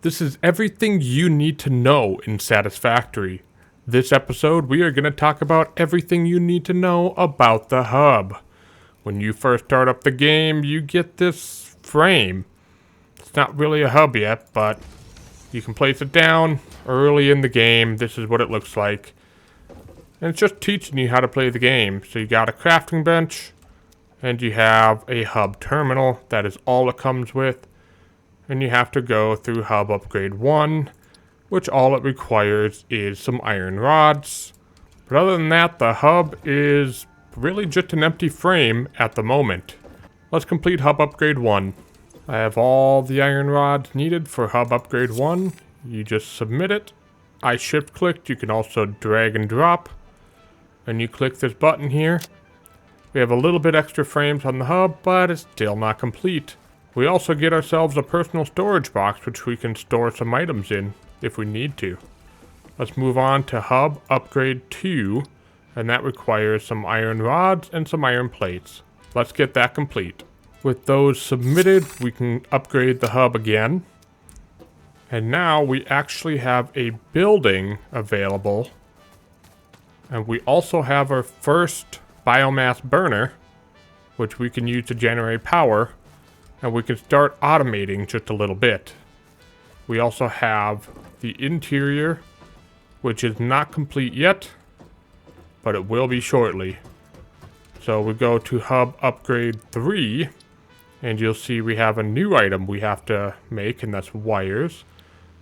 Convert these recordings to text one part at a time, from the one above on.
This is everything you need to know in Satisfactory. This episode, we are going to talk about everything you need to know about the hub. When you first start up the game, you get this frame. It's not really a hub yet, but you can place it down early in the game. This is what it looks like. And it's just teaching you how to play the game. So you got a crafting bench, and you have a hub terminal. That is all it comes with. And you have to go through hub upgrade 1, which all it requires is some iron rods. But other than that, the hub is really just an empty frame at the moment. Let's complete hub upgrade 1. I have all the iron rods needed for hub upgrade 1. You just submit it. I shift clicked. You can also drag and drop. And you click this button here. We have a little bit extra frames on the hub, but it's still not complete. We also get ourselves a personal storage box, which we can store some items in if we need to. Let's move on to hub upgrade 2, and that requires some iron rods and some iron plates. Let's get that complete. With those submitted, we can upgrade the hub again. And now we actually have a building available. And we also have our first biomass burner, which we can use to generate power. And we can start automating just a little bit. We also have the interior, which is not complete yet, but it will be shortly. So we go to hub upgrade 3, and you'll see we have a new item we have to make, and that's wires.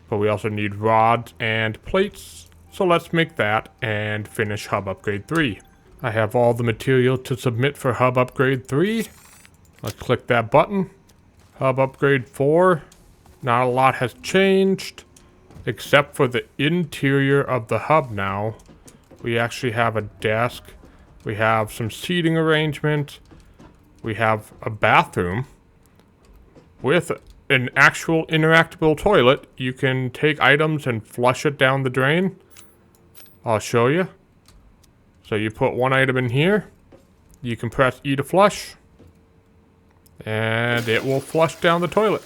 But we also need rods and plates, so let's make that and finish hub upgrade 3. I have all the material to submit for hub upgrade 3. Let's click that button. Hub upgrade 4, not a lot has changed, except for the interior of the hub now. We actually have a desk, we have some seating arrangement, we have a bathroom with an actual interactable toilet. You can take items and flush it down the drain. I'll show you. So you put one item in here, you can press E to flush, and it will flush down the toilet.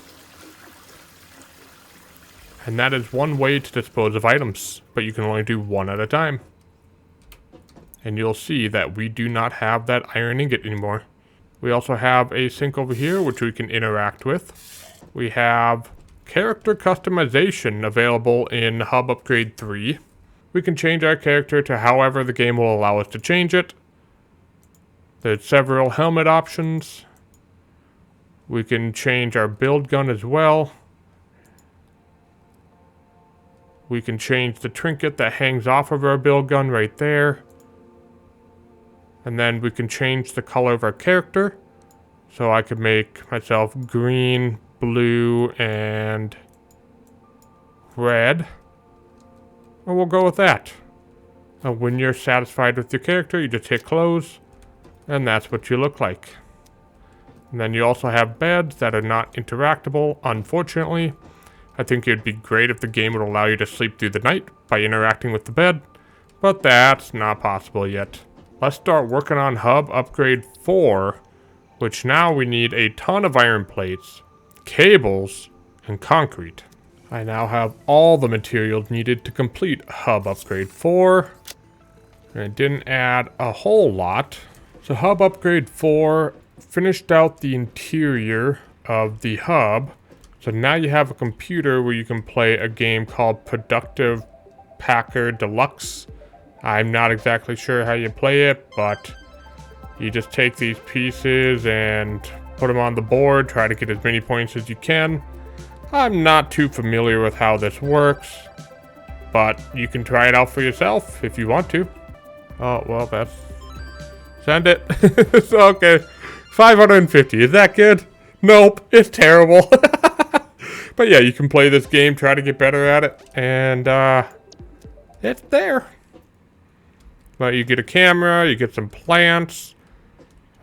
And that is one way to dispose of items, but you can only do one at a time. And you'll see that we do not have that iron ingot anymore. We also have a sink over here, which we can interact with. We have character customization available in hub upgrade 3. We can change our character to however the game will allow us to change it. There's several helmet options. We can change our build gun as well. We can change the trinket that hangs off of our build gun right there. And then we can change the color of our character. So I could make myself green, blue, and red. And we'll go with that. And when you're satisfied with your character, you just hit close. And that's what you look like. And then you also have beds that are not interactable, unfortunately. I think it'd be great if the game would allow you to sleep through the night by interacting with the bed, but that's not possible yet. Let's start working on hub upgrade 4, which now we need a ton of iron plates, cables, and concrete. I now have all the materials needed to complete hub upgrade 4, and it didn't add a whole lot. So hub upgrade 4 finished out the interior of the hub. So now you have a computer where you can play a game called Productive Packer Deluxe. I'm not exactly sure how you play it, but you just take these pieces and put them on the board, try to get as many points as you can. I'm not too familiar with how this works, but you can try it out for yourself if you want to. Oh, well, that's... Send it. Okay. 550. Is that good? Nope. It's terrible. But yeah, you can play this game, try to get better at it, and it's there. But you get a camera, you get some plants.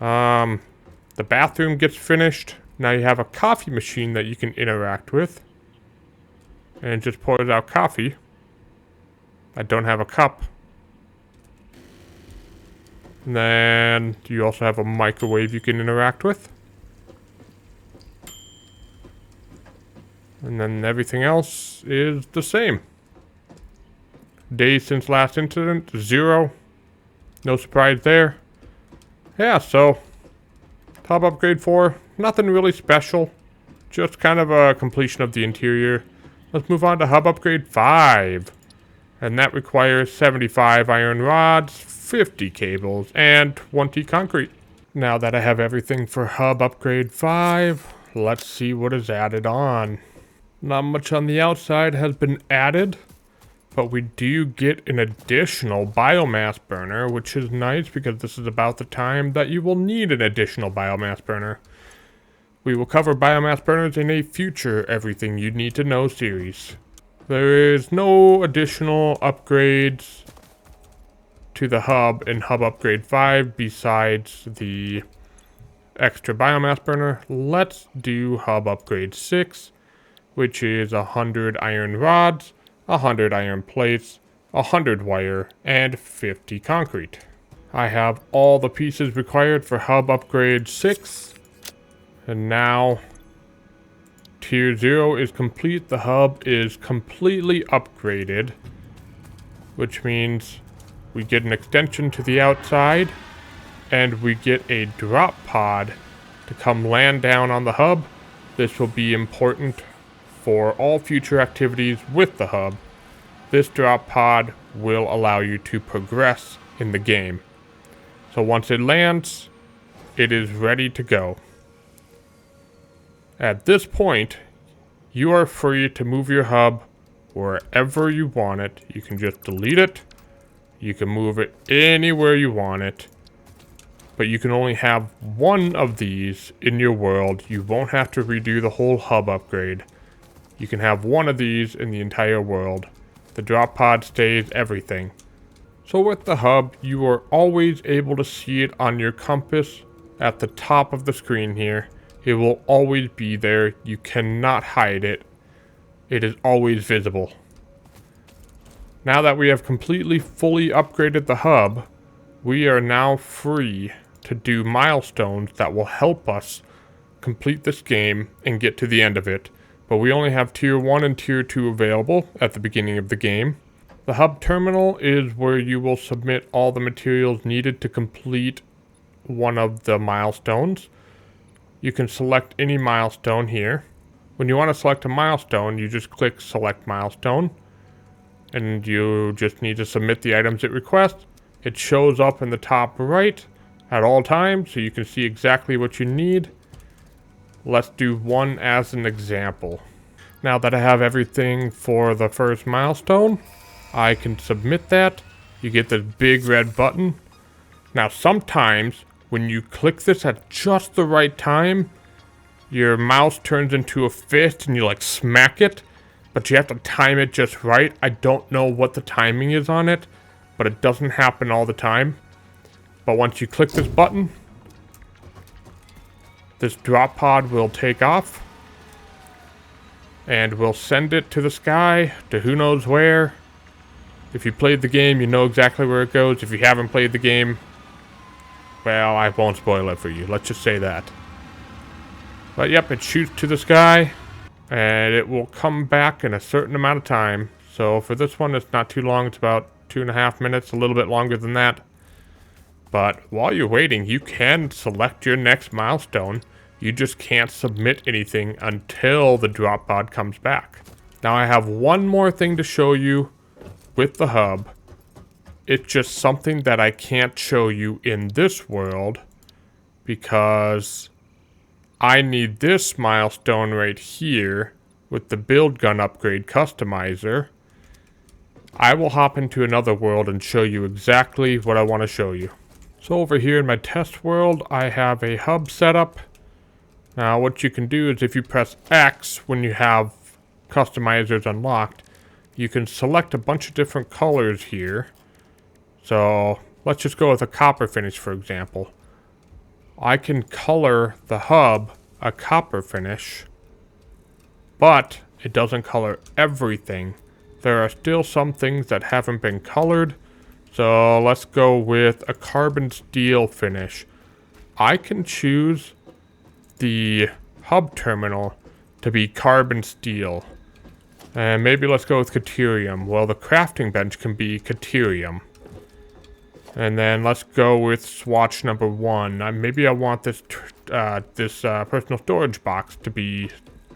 The bathroom gets finished. Now you have a coffee machine that you can interact with. And it just pours out coffee. I don't have a cup. And then you also have a microwave you can interact with. And then everything else is the same. Days since last incident, 0. No surprise there. Yeah, so hub upgrade 4, nothing really special. Just kind of a completion of the interior. Let's move on to hub upgrade 5. And that requires 75 iron rods, 50 cables, and 20 concrete. Now that I have everything for hub upgrade 5, let's see what is added on. Not much on the outside has been added, but we do get an additional biomass burner, which is nice because this is about the time that you will need an additional biomass burner. We will cover biomass burners in a future Everything You Need to Know series. There is no additional upgrades to the hub in hub upgrade 5 besides the extra biomass burner. Let's do hub upgrade 6, which is 100 iron rods, 100 iron plates, 100 wire, and 50 concrete. I have all the pieces required for hub upgrade 6, and now tier 0 is complete. The hub is completely upgraded, which means we get an extension to the outside, and we get a drop pod to come land down on the hub. This will be important for all future activities with the hub. This drop pod will allow you to progress in the game. So once it lands, it is ready to go. At this point, you are free to move your hub wherever you want it. You can just delete it. You can move it anywhere you want it. But you can only have one of these in your world. You won't have to redo the whole hub upgrade. You can have one of these in the entire world. The drop pod stays everything. So with the hub, you are always able to see it on your compass at the top of the screen here. It will always be there. You cannot hide it. It is always visible. Now that we have completely fully upgraded the hub, we are now free to do milestones that will help us complete this game and get to the end of it. But we only have tier 1 and tier 2 available at the beginning of the game. The hub terminal is where you will submit all the materials needed to complete one of the milestones. You can select any milestone here. When you want to select a milestone, you just click select milestone, and you just need to submit the items it requests. It shows up in the top right at all times, so you can see exactly what you need. Let's do one as an example. Now that I have everything for the first milestone, I can submit that. You get the big red button. Now sometimes when you click this at just the right time, your mouse turns into a fist and you like smack it, but you have to time it just right. I don't know what the timing is on it, but it doesn't happen all the time. But once you click this button, this drop pod will take off, and we'll send it to the sky, to who knows where. If you played the game, you know exactly where it goes. If you haven't played the game, well, I won't spoil it for you. Let's just say that. But yep, it shoots to the sky, and it will come back in a certain amount of time. So for this one, it's not too long. It's about 2.5 minutes, a little bit longer than that. But while you're waiting, you can select your next milestone. You just can't submit anything until the drop pod comes back. Now I have one more thing to show you with the hub. It's just something that I can't show you in this world because I need this milestone right here with the build gun upgrade customizer. I will hop into another world and show you exactly what I want to show you. So over here in my test world, I have a hub setup. Now what you can do is if you press X when you have customizers unlocked, you can select a bunch of different colors here. So let's just go with a copper finish, for example. I can color the hub a copper finish, but it doesn't color everything. There are still some things that haven't been colored. So let's go with a carbon steel finish. I can choose the hub terminal to be carbon steel. And maybe let's go with Caterium. Well, the crafting bench can be Caterium. And then let's go with swatch number 1. Maybe I want this personal storage box to be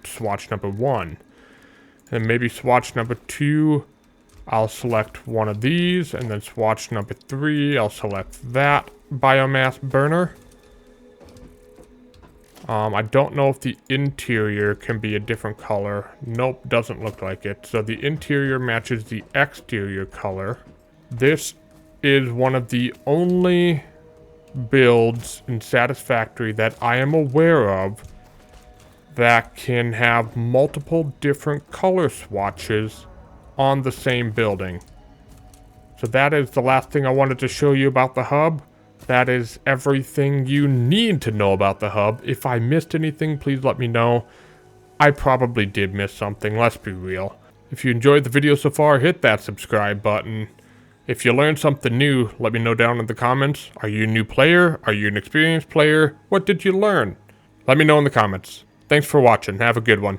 swatch number 1. And maybe swatch number 2, I'll select one of these. And then swatch number 3, I'll select that biomass burner. I don't know if the interior can be a different color. Nope, doesn't look like it. So the interior matches the exterior color. This is one of the only builds in Satisfactory that I am aware of that can have multiple different color swatches on the same building. So that is the last thing I wanted to show you about the hub. That is everything you need to know about the hub. If I missed anything, please let me know. I probably did miss something, let's be real. If you enjoyed the video so far, hit that subscribe button. If you learned something new, let me know down in the comments. Are you a new player? Are you an experienced player? What did you learn? Let me know in the comments. Thanks for watching. Have a good one.